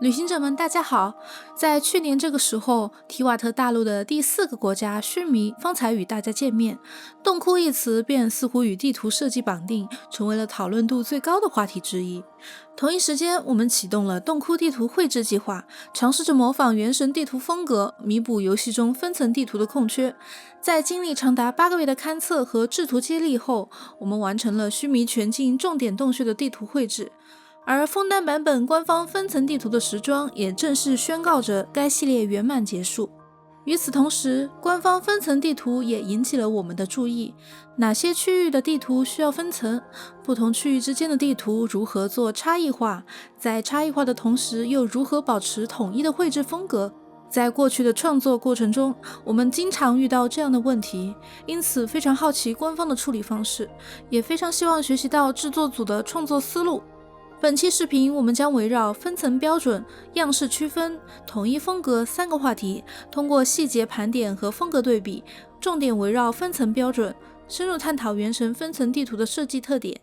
旅行者们，大家好！在去年这个时候，提瓦特大陆的第4个国家须弥方才与大家见面，洞窟一词便似乎与地图设计绑定，成为了讨论度最高的话题之一。同一时间，我们启动了洞窟地图绘制计划，尝试着模仿原神地图风格，弥补游戏中分层地图的空缺。在经历长达8个月的勘测和制图接力后，我们完成了须弥全境重点洞穴的地图绘制。而枫丹版本官方分层地图的时装也正式宣告着该系列圆满结束。与此同时，官方分层地图也引起了我们的注意，哪些区域的地图需要分层，不同区域之间的地图如何做差异化，在差异化的同时又如何保持统一的绘制风格。在过去的创作过程中，我们经常遇到这样的问题，因此非常好奇官方的处理方式，也非常希望学习到制作组的创作思路。本期视频我们将围绕分层标准、样式区分、统一风格3个话题，通过细节盘点和风格对比，重点围绕分层标准，深入探讨原神分层地图的设计特点。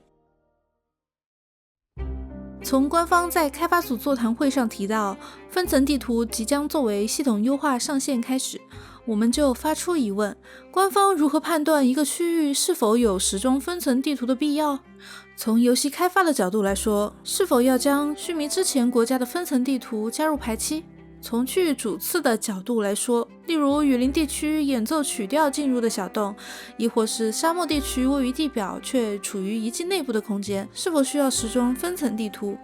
从官方在开发组座谈会上提到分层地图即将作为系统优化上线开始，我们就发出疑问：官方如何判断一个区域是否有时装分层地图的必要？从游戏开发的角度来说，是否要将须弥之前国家的分层地图加入排期？从区域主次的角度来说，例如雨林地区演奏曲调进入的小洞，亦或是沙漠地区位于地表却处于遗迹内部的空间，是否需要时装分层地图？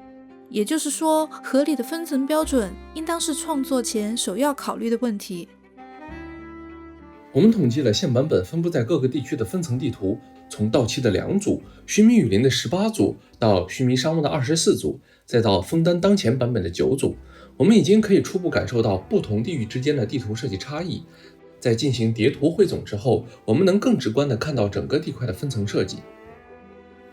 也就是说，合理的分层标准应当是创作前首要考虑的问题。我们统计了现版本分布在各个地区的分层地图，从到期的2组、须弥雨林的18组，到须弥沙漠的24组，再到枫丹当前版本的9组，我们已经可以初步感受到不同地域之间的地图设计差异。在进行叠图汇总之后，我们能更直观地看到整个地块的分层设计。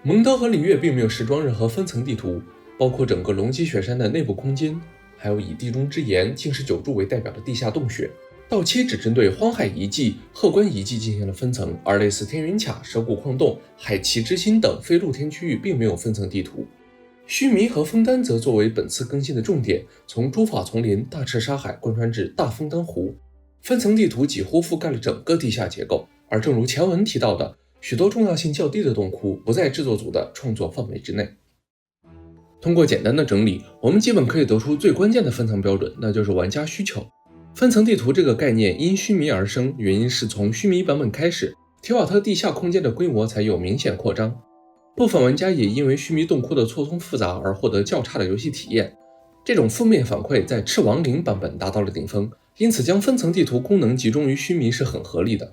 蒙德和里约并没有时装任何分层地图，包括整个龙脊雪山的内部空间，还有以地中之岩、净石九柱为代表的地下洞穴。到期只针对荒海遗迹、鹤关遗迹进行了分层，而类似天云卡、蛇骨矿洞、海奇之心等非露天区域并没有分层地图。须弥和枫丹则作为本次更新的重点，从诸法丛林、大赤沙海贯穿至大枫丹湖，分层地图几乎覆盖了整个地下结构。而正如前文提到的，许多重要性较低的洞窟不在制作组的创作范围之内。通过简单的整理，我们基本可以得出最关键的分层标准，那就是玩家需求。分层地图这个概念因须弥而生，原因是从须弥版本开始，提瓦特地下空间的规模才有明显扩张。部分玩家也因为须弥洞窟的错综复杂而获得较差的游戏体验，这种负面反馈在赤亡灵版本达到了顶峰，因此将分层地图功能集中于须弥是很合理的。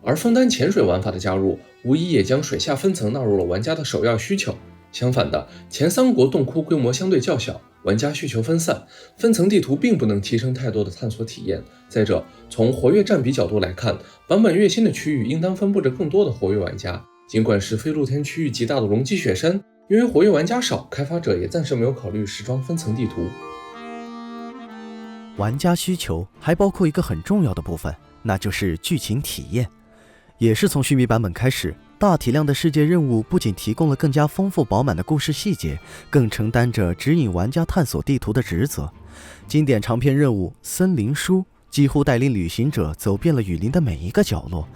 而枫丹潜水玩法的加入，无疑也将水下分层纳入了玩家的首要需求。相反的，前3国洞窟规模相对较小，玩家需求分散，分层地图并不能提升太多的探索体验。再者，从活跃占比角度来看，版本越新的区域应当分布着更多的活跃玩家。尽管是非露天区域极大的龙脊雪山，因为活跃玩家少，开发者也暂时没有考虑时装分层地图。玩家需求还包括一个很重要的部分，那就是剧情体验。也是从须弥版本开始，大体量的世界任务不仅提供了更加丰富饱满的故事细节，更承担着指引玩家探索地图的职责。经典长篇任务森林书几乎带领旅行者走遍了雨林的每一个角落，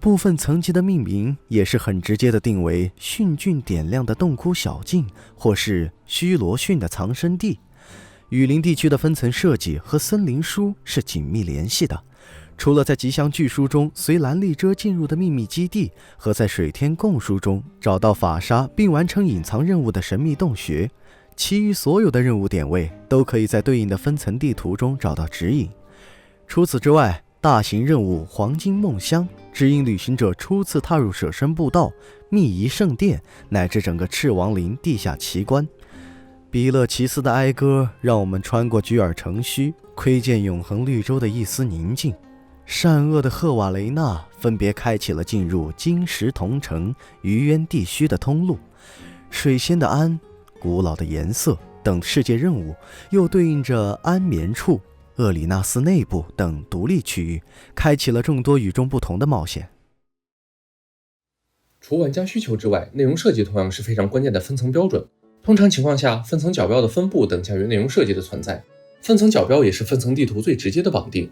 部分层级的命名也是很直接的定为迅峻点亮的洞窟小径，或是须罗逊的藏身地。雨林地区的分层设计和森林书是紧密联系的。除了在吉祥巨书中随兰丽遮进入的秘密基地，和在水天共书中找到法沙并完成隐藏任务的神秘洞穴，其余所有的任务点位都可以在对应的分层地图中找到指引。除此之外，大型任务黄金梦乡指引旅行者初次踏入舍身步道、秘仪圣殿乃至整个赤亡灵地下奇观。比勒奇斯的哀歌让我们穿过居尔城墟，窥见永恒绿洲的一丝宁静。善恶的赫瓦雷纳分别开启了进入金石铜城、余渊地区的通路。水仙的安、古老的颜色等世界任务又对应着安眠处、厄里纳斯内部等独立区域，开启了众多与众不同的冒险。除玩家需求之外，内容设计同样是非常关键的分层标准。通常情况下，分层角标的分布等价于内容设计的存在，分层角标也是分层地图最直接的绑定。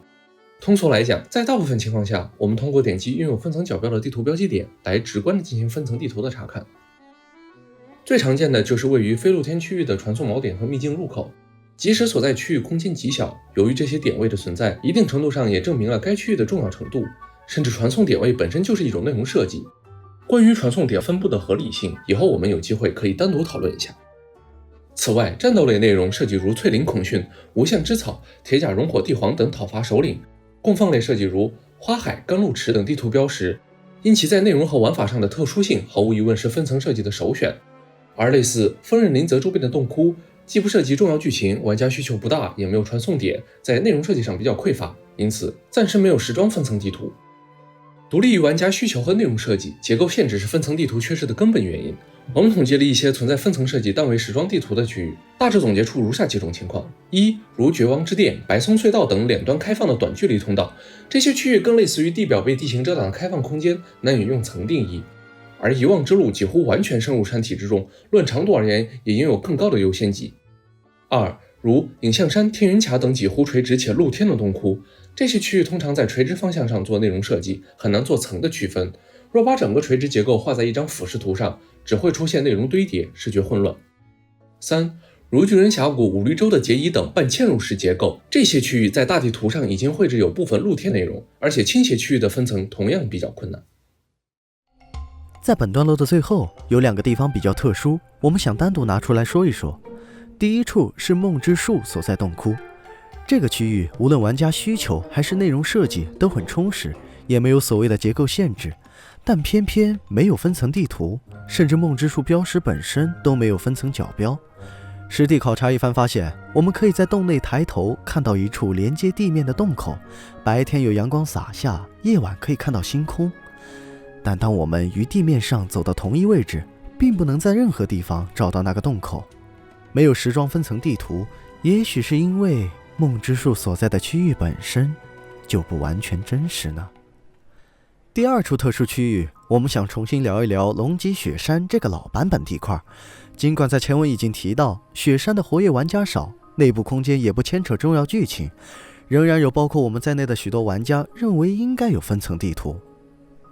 通俗来讲，在大部分情况下，我们通过点击拥有分层角标的地图标记点来直观的进行分层地图的查看。最常见的就是位于非露天区域的传送锚点和秘境入口，即使所在区域空间极小，由于这些点位的存在，一定程度上也证明了该区域的重要程度，甚至传送点位本身就是一种内容设计。关于传送点分布的合理性，以后我们有机会可以单独讨论一下。此外，战斗类内容设计如翠林孔训、无相之草、铁甲熔火帝皇等讨伐首领，供放类设计如花海、甘露池等地图标识，因其在内容和玩法上的特殊性，毫无疑问是分层设计的首选。而类似锋刃林泽周边的洞窟，既不涉及重要剧情，玩家需求不大，也没有传送点，在内容设计上比较匮乏，因此暂时没有时装分层地图。独立于玩家需求和内容设计，结构限制是分层地图缺失的根本原因。我们统计了一些存在分层设计但为时装地图的区域，大致总结出如下几种情况：一、如绝望之殿、白松隧道等两端开放的短距离通道，这些区域更类似于地表被地形遮挡的开放空间，难以用层定义；而遗忘之路几乎完全深入山体之中，论长度而言也拥有更高的优先级。二、如影像山、天云卡等几乎垂直且露天的洞窟，这些区域通常在垂直方向上做内容设计，很难做层的区分。若把整个垂直结构画在一张俯视图上，只会出现内容堆叠，视觉混乱。三、如巨人峡谷、五绿洲的结遗等半嵌入式结构，这些区域在大地图上已经绘制有部分露天内容，而且倾斜区域的分层同样比较困难。在本段落的最后，有两个地方比较特殊，我们想单独拿出来说一说。第一处是梦之树所在洞窟，这个区域无论玩家需求还是内容设计都很充实，也没有所谓的结构限制，但偏偏没有分层地图，甚至梦之树标识本身都没有分层角标。实地考察一番发现，我们可以在洞内抬头看到一处连接地面的洞口，白天有阳光洒下，夜晚可以看到星空。但当我们于地面上走到同一位置，并不能在任何地方找到那个洞口。没有时装分层地图，也许是因为梦之树所在的区域本身就不完全真实呢。第二处特殊区域，我们想重新聊一聊龙脊雪山这个老版本地块。尽管在前文已经提到，雪山的活跃玩家少，内部空间也不牵扯重要剧情，仍然有包括我们在内的许多玩家认为应该有分层地图。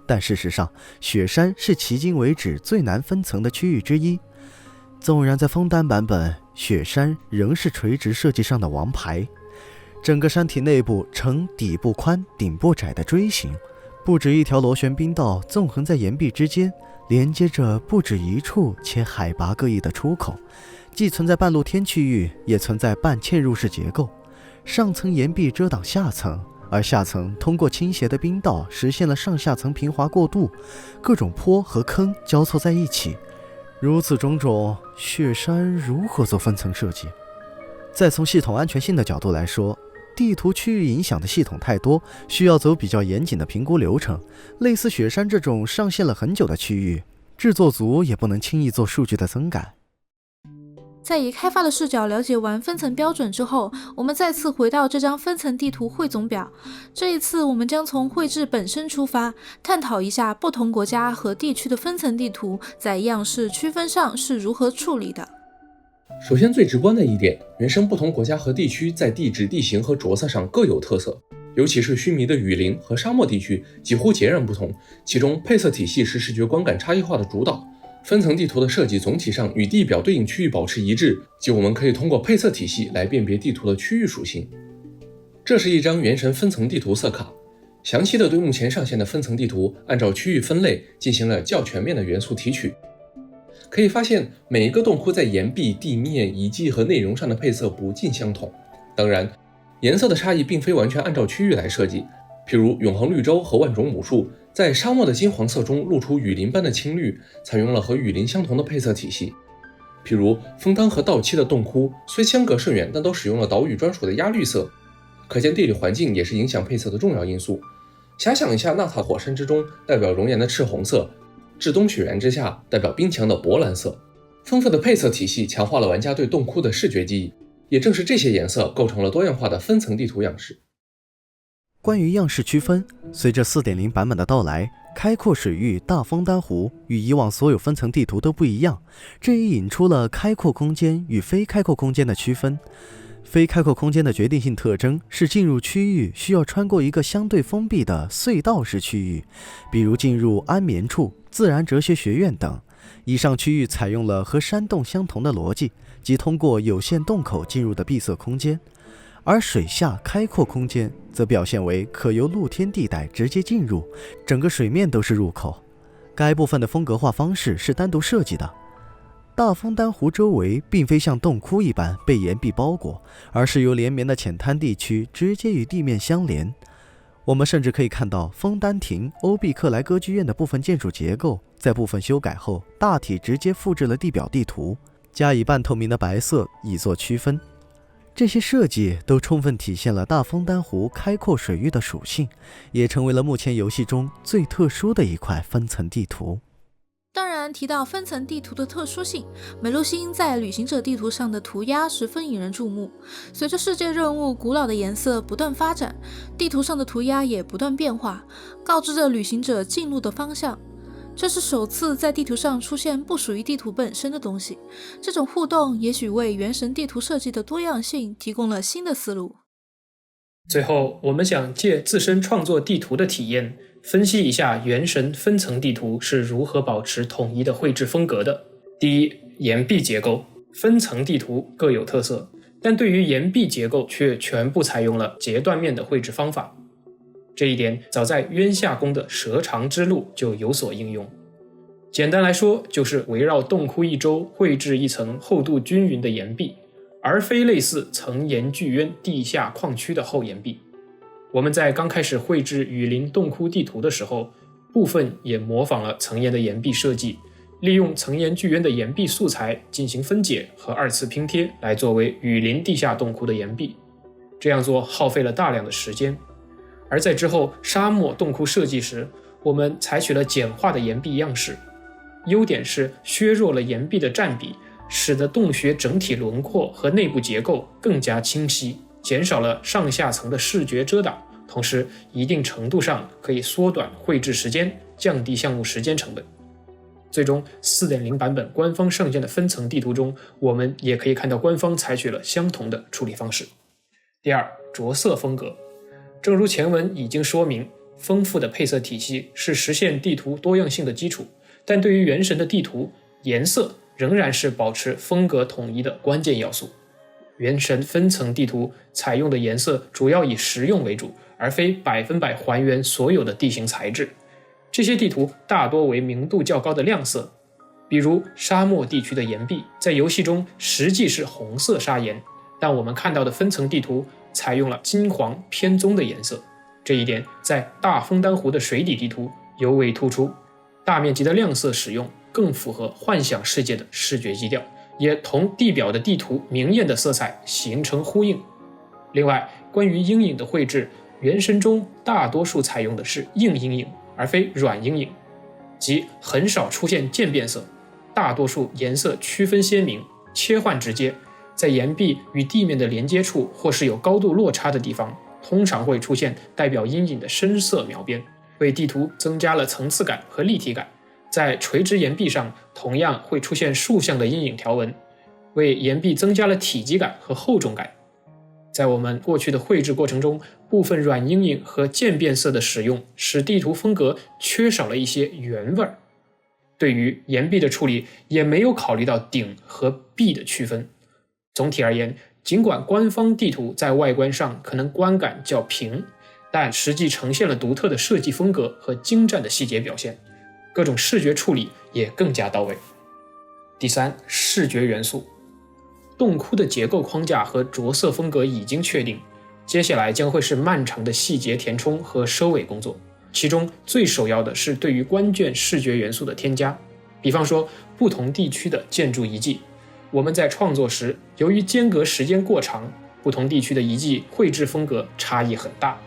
但事实上，雪山是迄今为止最难分层的区域之一。纵然在枫丹版本，雪山仍是垂直设计上的王牌，整个山体内部呈底部宽、顶部窄的锥形，不止一条螺旋冰道纵横在岩壁之间，连接着不止一处且海拔各异的出口，既存在半露天区域，也存在半嵌入式结构。上层岩壁遮挡下层，而下层通过倾斜的冰道实现了上下层平滑过渡，各种坡和坑交错在一起。如此种种，雪山如何做分层设计？再从系统安全性的角度来说，地图区域影响的系统太多，需要走比较严谨的评估流程。类似雪山这种上线了很久的区域，制作组也不能轻易做数据的增改。在以开发的视角了解完分层标准之后，我们再次回到这张分层地图汇总表。这一次我们将从绘制本身出发，探讨一下不同国家和地区的分层地图在样式区分上是如何处理的。首先最直观的一点，原生不同国家和地区在地质、地形和着色上各有特色，尤其是须弥的雨林和沙漠地区几乎截然不同，其中配色体系是视觉观感差异化的主导。分层地图的设计总体上与地表对应区域保持一致，即我们可以通过配色体系来辨别地图的区域属性。这是一张原神分层地图色卡，详细的对目前上线的分层地图按照区域分类进行了较全面的元素提取。可以发现，每一个洞窟在岩壁、地面、遗迹和内容上的配色不尽相同。当然，颜色的差异并非完全按照区域来设计，譬如永恒绿洲和万种母树在沙漠的金黄色中露出雨林般的青绿，采用了和雨林相同的配色体系。譬如枫丹和稻期的洞窟虽相隔甚远，但都使用了岛屿专属的压绿色，可见地理环境也是影响配色的重要因素。遐想一下，纳塔火山之中代表熔岩的赤红色，至东雪原之下代表冰墙的铂蓝色。丰富的配色体系强化了玩家对洞窟的视觉记忆，也正是这些颜色构成了多样化的分层地图样式。关于样式区分，随着 4.0 版本的到来，开阔水域大枫丹湖与以往所有分层地图都不一样，这也引出了开阔空间与非开阔空间的区分。非开阔空间的决定性特征是进入区域需要穿过一个相对封闭的隧道式区域，比如进入安眠处、自然哲学学院等。以上区域采用了和山洞相同的逻辑，即通过有限洞口进入的闭塞空间。而水下开阔空间则表现为可由露天地带直接进入，整个水面都是入口。该部分的风格化方式是单独设计的。大枫丹湖周围并非像洞窟一般被岩壁包裹，而是由连绵的浅滩地区直接与地面相连。我们甚至可以看到枫丹亭、欧毕克莱歌剧院的部分建筑结构在部分修改后大体直接复制了地表地图，加以半透明的白色以作区分。这些设计都充分体现了大枫丹湖开阔水域的属性，也成为了目前游戏中最特殊的一块分层地图。当然，提到分层地图的特殊性，美陆星在旅行者地图上的涂鸦十分引人注目。随着世界任务古老的颜色不断发展，地图上的涂鸦也不断变化，告知着旅行者进入的方向。这是首次在地图上出现不属于地图本身的东西，这种互动也许为原神地图设计的多样性提供了新的思路。最后，我们想借自身创作地图的体验，分析一下原神分层地图是如何保持统一的绘制风格的。第一，岩壁结构。分层地图各有特色，但对于岩壁结构却全部采用了截断面的绘制方法。这一点早在渊夏宫的蛇肠之路就有所应用。简单来说，就是围绕洞窟一周绘制一层厚度均匀的岩壁，而非类似层岩巨渊地下矿区的厚岩壁。我们在刚开始绘制雨林洞窟地图的时候，部分也模仿了层岩的岩壁设计，利用层岩巨渊的岩壁素材进行分解和二次拼贴，来作为雨林地下洞窟的岩壁。这样做耗费了大量的时间。而在之后沙漠洞窟设计时，我们采取了简化的岩壁样式，优点是削弱了岩壁的占比，使得洞穴整体轮廓和内部结构更加清晰，减少了上下层的视觉遮挡，同时一定程度上可以缩短绘制时间，降低项目时间成本。最终 4.0 版本官方上线的分层地图中，我们也可以看到官方采取了相同的处理方式。第二，着色风格。正如前文已经说明，丰富的配色体系是实现地图多样性的基础，但对于原神的地图，颜色仍然是保持风格统一的关键要素。原神分层地图采用的颜色主要以实用为主，而非100%还原所有的地形材质。这些地图大多为明度较高的亮色，比如沙漠地区的岩壁在游戏中实际是红色砂岩，但我们看到的分层地图采用了金黄偏棕的颜色，这一点在大枫丹湖的水底地图尤为突出。大面积的亮色使用更符合幻想世界的视觉基调，也同地表的地图明艳的色彩形成呼应。另外，关于阴影的绘制，原神中大多数采用的是硬阴影而非软阴影，即很少出现渐变色，大多数颜色区分鲜明，切换直接。在岩壁与地面的连接处或是有高度落差的地方，通常会出现代表阴影的深色描边，为地图增加了层次感和立体感。在垂直岩壁上同样会出现竖向的阴影条纹，为岩壁增加了体积感和厚重感。在我们过去的绘制过程中，部分软阴影和渐变色的使用使地图风格缺少了一些原味儿。对于岩壁的处理也没有考虑到顶和壁的区分。总体而言，尽管官方地图在外观上可能观感较平，但实际呈现了独特的设计风格和精湛的细节表现，各种视觉处理也更加到位。第三，视觉元素。洞窟的结构框架和着色风格已经确定，接下来将会是漫长的细节填充和收尾工作，其中最首要的是对于关键视觉元素的添加，比方说不同地区的建筑遗迹。我们在创作时，由于间隔时间过长，不同地区的遗迹绘制风格差异很大，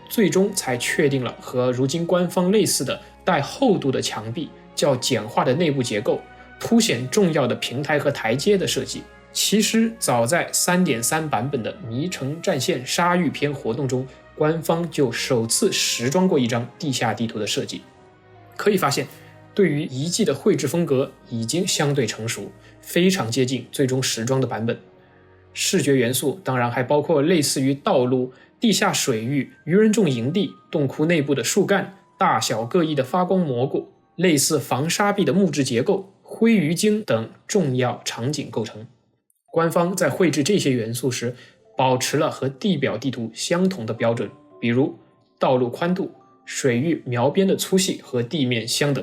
最终才确定了和如今官方类似的带厚度的墙壁、较简化的内部结构、凸显重要的平台和台阶的设计。其实早在 3.3 版本的迷城战线沙域篇活动中，官方就首次实装过一张地下地图的设计。可以发现，对于遗迹的绘制风格已经相对成熟，非常接近最终时装的版本。视觉元素当然还包括类似于道路、地下水域、渔人众营地、洞窟内部的树干、大小各异的发光蘑菇、类似防沙壁的木质结构、灰鱼精等重要场景构成。官方在绘制这些元素时，保持了和地表地图相同的标准，比如道路宽度、水域描边的粗细和地面相等，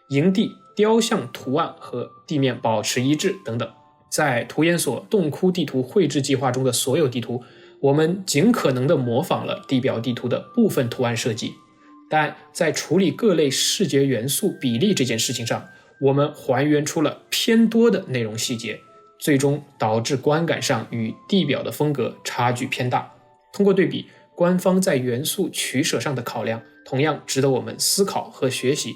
营地雕像图案和地面保持一致等等。在图研所洞窟地图绘制计划中的所有地图，我们尽可能地模仿了地表地图的部分图案设计，但在处理各类视觉元素比例这件事情上，我们还原出了偏多的内容细节，最终导致观感上与地表的风格差距偏大。通过对比，官方在元素取舍上的考量同样值得我们思考和学习。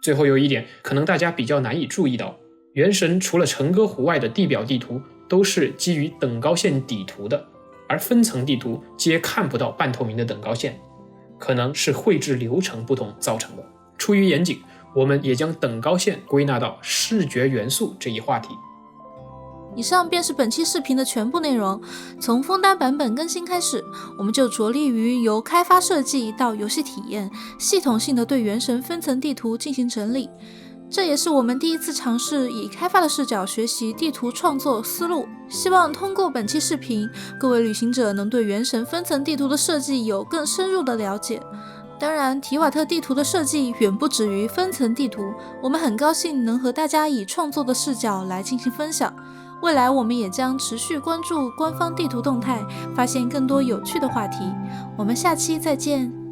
最后有一点可能大家比较难以注意到，原神除了成歌湖外的地表地图都是基于等高线底图的，而分层地图皆看不到半透明的等高线，可能是绘制流程不同造成的。出于严谨，我们也将等高线归纳到视觉元素这一话题。以上便是本期视频的全部内容。从枫丹版本更新开始，我们就着力于由开发设计到游戏体验，系统性的对原神分层地图进行整理。这也是我们第一次尝试以开发的视角学习地图创作思路，希望通过本期视频，各位旅行者能对原神分层地图的设计有更深入的了解。当然，提瓦特地图的设计远不止于分层地图，我们很高兴能和大家以创作的视角来进行分享。未来我们也将持续关注官方地图动态，发现更多有趣的话题。我们下期再见。